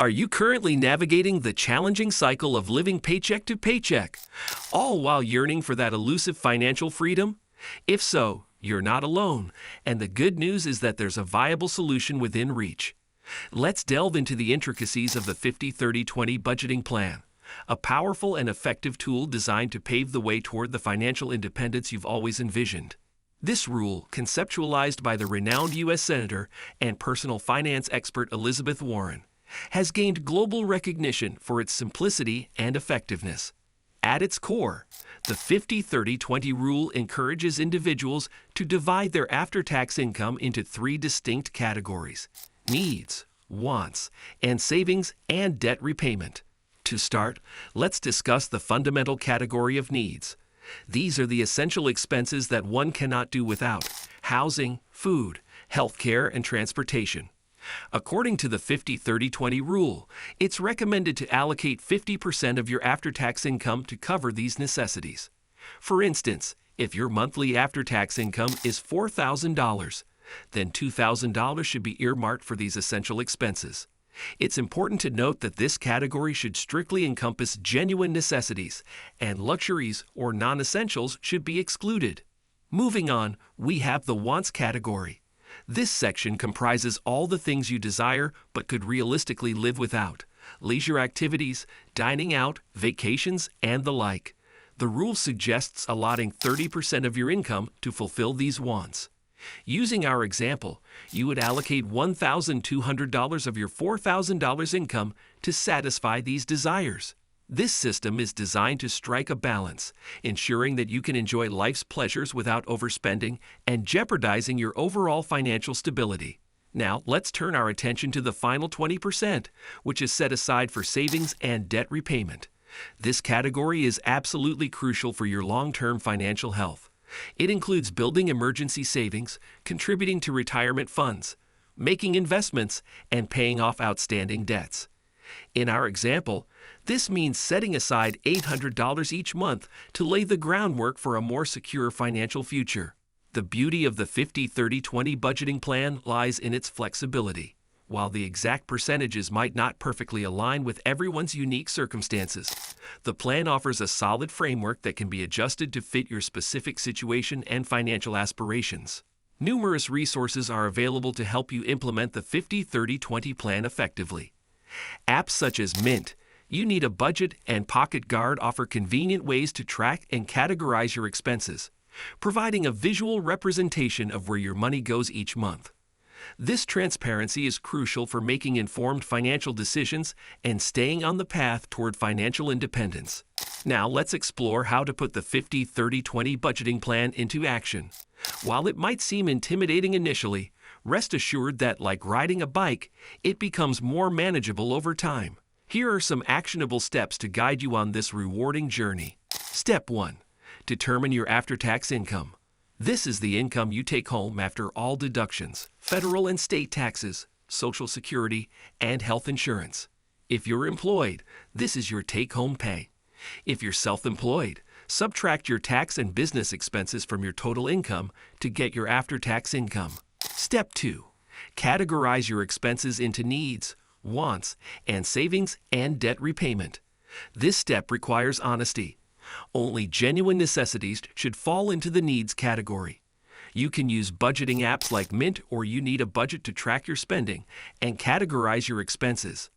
Are you currently navigating the challenging cycle of living paycheck to paycheck, all while yearning for that elusive financial freedom? If so, you're not alone, and the good news is that there's a viable solution within reach. Let's delve into the intricacies of the 50-30-20 budgeting plan, a powerful and effective tool designed to pave the way toward the financial independence you've always envisioned. This rule, conceptualized by the renowned U.S. Senator and personal finance expert Elizabeth Warren, has gained global recognition for its simplicity and effectiveness. At its core, the 50-30-20 rule encourages individuals to divide their after-tax income into three distinct categories: needs, wants, and savings and debt repayment. To start, let's discuss the fundamental category of needs. These are the essential expenses that one cannot do without: housing, food, healthcare, and transportation. According to the 50-30-20 rule, it's recommended to allocate 50% of your after-tax income to cover these necessities. For instance, if your monthly after-tax income is $4,000, then $2,000 should be earmarked for these essential expenses. It's important to note that this category should strictly encompass genuine necessities, and luxuries or non-essentials should be excluded. Moving on, we have the wants category. This section comprises all the things you desire but could realistically live without: leisure activities, dining out, vacations, and the like. The rule suggests allotting 30% of your income to fulfill these wants. Using our example, you would allocate $1,200 of your $4,000 income to satisfy these desires. This system is designed to strike a balance, ensuring that you can enjoy life's pleasures without overspending and jeopardizing your overall financial stability. Now, let's turn our attention to the final 20%, which is set aside for savings and debt repayment. This category is absolutely crucial for your long-term financial health. It includes building emergency savings, contributing to retirement funds, making investments, and paying off outstanding debts. In our example, this means setting aside $800 each month to lay the groundwork for a more secure financial future. The beauty of the 50-30-20 budgeting plan lies in its flexibility. While the exact percentages might not perfectly align with everyone's unique circumstances, the plan offers a solid framework that can be adjusted to fit your specific situation and financial aspirations. Numerous resources are available to help you implement the 50-30-20 plan effectively. Apps such as Mint, You Need a Budget, and Pocket Guard offer convenient ways to track and categorize your expenses, providing a visual representation of where your money goes each month. This transparency is crucial for making informed financial decisions and staying on the path toward financial independence. Now let's explore how to put the 50-30-20 budgeting plan into action. While it might seem intimidating initially, rest assured that, like riding a bike, it becomes more manageable over time. Here are some actionable steps to guide you on this rewarding journey. Step 1. Determine your after-tax income. This is the income you take home after all deductions, federal and state taxes, Social Security, and health insurance. If you're employed, this is your take-home pay. If you're self-employed, subtract your tax and business expenses from your total income to get your after-tax income. Step 2. Categorize your expenses into needs, wants, and savings and debt repayment. This step requires honesty. Only genuine necessities should fall into the needs category. You can use budgeting apps like Mint or You Need a Budget to track your spending and categorize your expenses.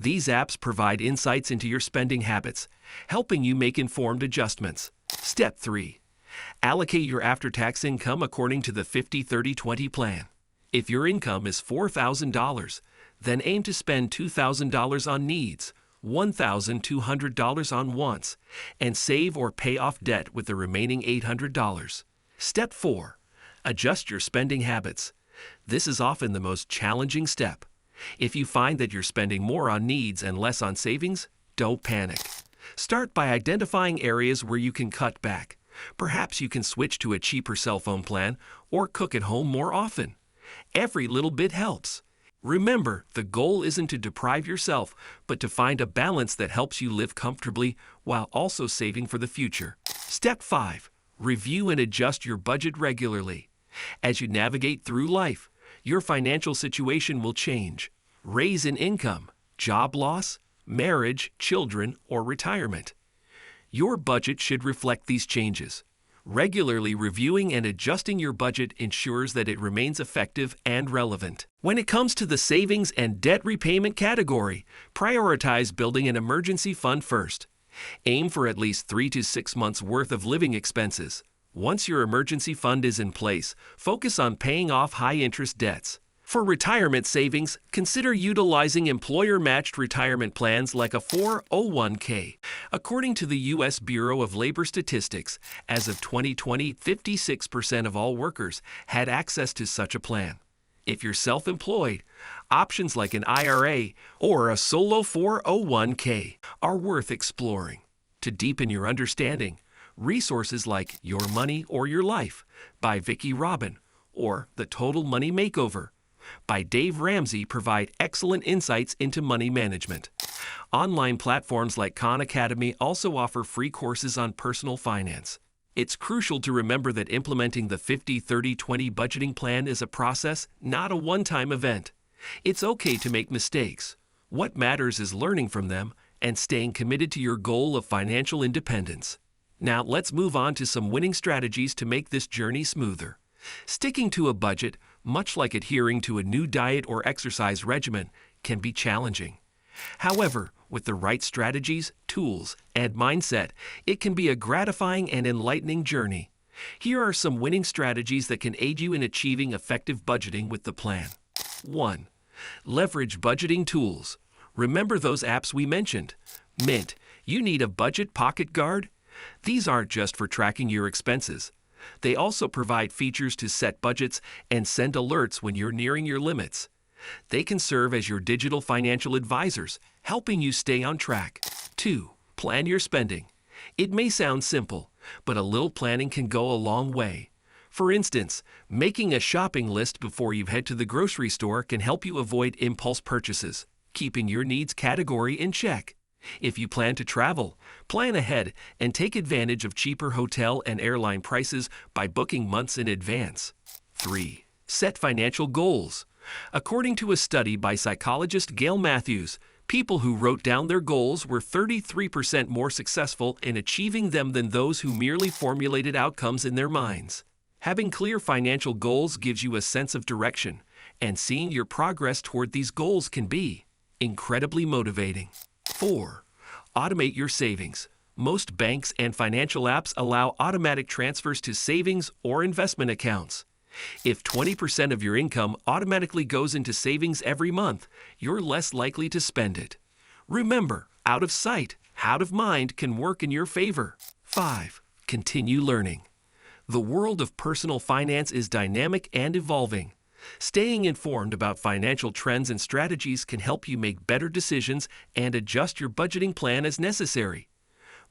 These apps provide insights into your spending habits, helping you make informed adjustments. Step 3. Allocate your after-tax income according to the 50-30-20 plan. If your income is $4,000, then aim to spend $2,000 on needs, $1,200 on wants, and save or pay off debt with the remaining $800. Step 4. Adjust your spending habits. This is often the most challenging step. If you find that you're spending more on needs and less on savings, don't panic. Start by identifying areas where you can cut back. Perhaps you can switch to a cheaper cell phone plan or cook at home more often. Every little bit helps. Remember, the goal isn't to deprive yourself, but to find a balance that helps you live comfortably while also saving for the future. Step 5. Review and adjust your budget regularly. As you navigate through life, your financial situation will change. Raise in income, job loss, marriage, children, or retirement. Your budget should reflect these changes. Regularly reviewing and adjusting your budget ensures that it remains effective and relevant. When it comes to the savings and debt repayment category, prioritize building an emergency fund first. Aim for at least 3 to 6 months' worth of living expenses. Once your emergency fund is in place, focus on paying off high-interest debts. For retirement savings, consider utilizing employer-matched retirement plans like a 401k. According to the U.S. Bureau of Labor Statistics, as of 2020, 56% of all workers had access to such a plan. If you're self-employed, options like an IRA or a solo 401k are worth exploring. To deepen your understanding, resources like Your Money or Your Life by Vicki Robin or The Total Money Makeover by Dave Ramsey provide excellent insights into money management. Online platforms like Khan Academy also offer free courses on personal finance. It's crucial to remember that implementing the 50-30-20 budgeting plan is a process, not a one-time event. It's okay to make mistakes. What matters is learning from them and staying committed to your goal of financial independence. Now let's move on to some winning strategies to make this journey smoother. Sticking to a budget, much like adhering to a new diet or exercise regimen, can be challenging. However, with the right strategies, tools, and mindset, it can be a gratifying and enlightening journey. Here are some winning strategies that can aid you in achieving effective budgeting with the plan. 1. Leverage budgeting tools. Remember those apps we mentioned? Mint, you need a budget pocket guard? These aren't just for tracking your expenses. They also provide features to set budgets and send alerts when you're nearing your limits. They can serve as your digital financial advisors, helping you stay on track. 2. Plan your spending. It may sound simple, but a little planning can go a long way. For instance, making a shopping list before you head to the grocery store can help you avoid impulse purchases, keeping your needs category in check. If you plan to travel, plan ahead and take advantage of cheaper hotel and airline prices by booking months in advance. 3. Set financial goals. According to a study by psychologist Gail Matthews, people who wrote down their goals were 33% more successful in achieving them than those who merely formulated outcomes in their minds. Having clear financial goals gives you a sense of direction, and seeing your progress toward these goals can be incredibly motivating. 4. Automate your savings. Most banks and financial apps allow automatic transfers to savings or investment accounts. If 20% of your income automatically goes into savings every month, you're less likely to spend it. Remember, out of sight, out of mind can work in your favor. 5. Continue learning. The world of personal finance is dynamic and evolving. Staying informed about financial trends and strategies can help you make better decisions and adjust your budgeting plan as necessary.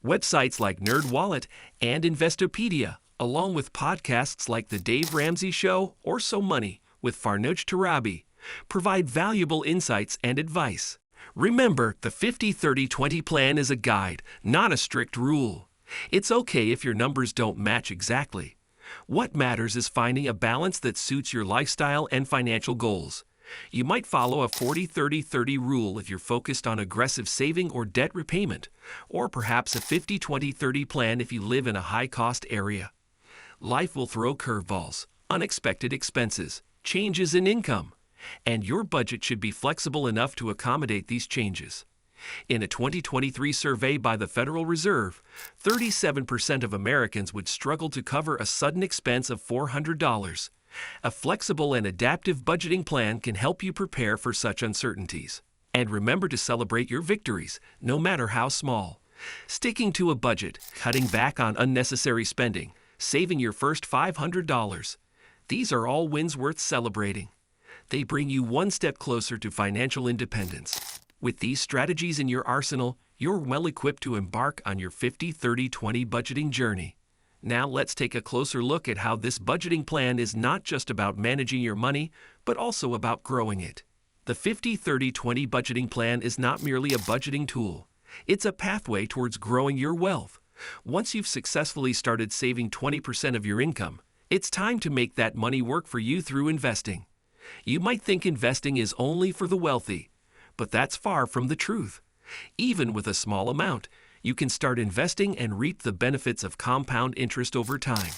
Websites like NerdWallet and Investopedia, along with podcasts like The Dave Ramsey Show or So Money with Farnoosh Torabi, provide valuable insights and advice. Remember, the 50-30-20 plan is a guide, not a strict rule. It's okay if your numbers don't match exactly. What matters is finding a balance that suits your lifestyle and financial goals. You might follow a 40-30-30 rule if you're focused on aggressive saving or debt repayment, or perhaps a 50-20-30 plan if you live in a high-cost area. Life will throw curveballs, unexpected expenses, changes in income, and your budget should be flexible enough to accommodate these changes. In a 2023 survey by the Federal Reserve, 37% of Americans would struggle to cover a sudden expense of $400. A flexible and adaptive budgeting plan can help you prepare for such uncertainties. And remember to celebrate your victories, no matter how small. Sticking to a budget, cutting back on unnecessary spending, saving your first $500. These are all wins worth celebrating. They bring you one step closer to financial independence. With these strategies in your arsenal, you're well equipped to embark on your 50-30-20 budgeting journey. Now let's take a closer look at how this budgeting plan is not just about managing your money, but also about growing it. The 50-30-20 budgeting plan is not merely a budgeting tool. It's a pathway towards growing your wealth. Once you've successfully started saving 20% of your income, it's time to make that money work for you through investing. You might think investing is only for the wealthy, But that's far from the truth. Even with a small amount, you can start investing and reap the benefits of compound interest over time.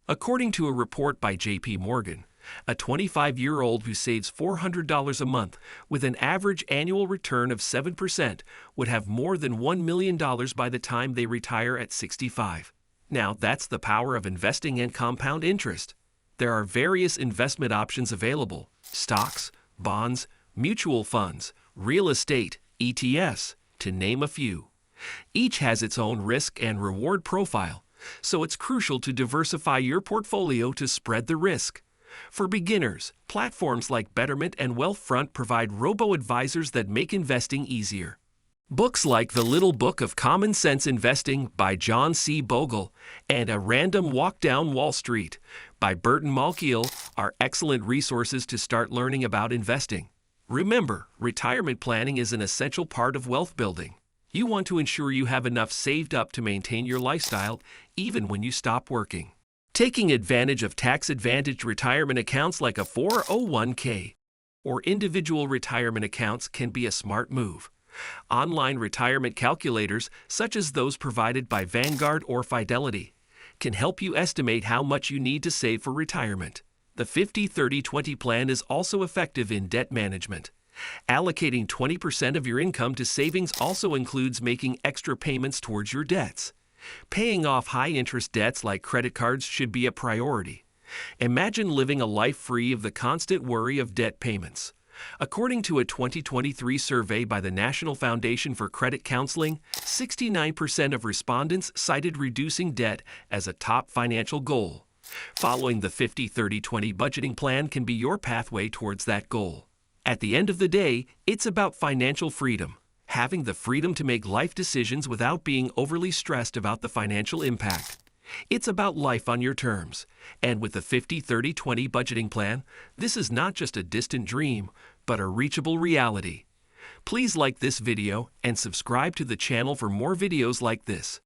According to a report by J.P. Morgan, a 25-year-old who saves $400 a month with an average annual return of 7% would have more than $1 million by the time they retire at 65. Now, that's the power of investing and compound interest. There are various investment options available: stocks, bonds, mutual funds, real estate, ETFs, to name a few. Each has its own risk and reward profile, so it's crucial to diversify your portfolio to spread the risk. For beginners, platforms like Betterment and Wealthfront provide robo-advisors that make investing easier. Books like The Little Book of Common Sense Investing by John C. Bogle and A Random Walk Down Wall Street by Burton Malkiel are excellent resources to start learning about investing. Remember, retirement planning is an essential part of wealth building. You want to ensure you have enough saved up to maintain your lifestyle even when you stop working. Taking advantage of tax-advantaged retirement accounts like a 401k or individual retirement accounts can be a smart move. Online retirement calculators, such as those provided by Vanguard or Fidelity, can help you estimate how much you need to save for retirement. The 50-30-20 plan is also effective in debt management. Allocating 20% of your income to savings also includes making extra payments towards your debts. Paying off high-interest debts like credit cards should be a priority. Imagine living a life free of the constant worry of debt payments. According to a 2023 survey by the National Foundation for Credit Counseling, 69% of respondents cited reducing debt as a top financial goal. Following the 50-30-20 budgeting plan can be your pathway towards that goal. At the end of the day, it's about financial freedom. Having the freedom to make life decisions without being overly stressed about the financial impact. It's about life on your terms. And with the 50-30-20 budgeting plan, this is not just a distant dream, but a reachable reality. Please like this video and subscribe to the channel for more videos like this.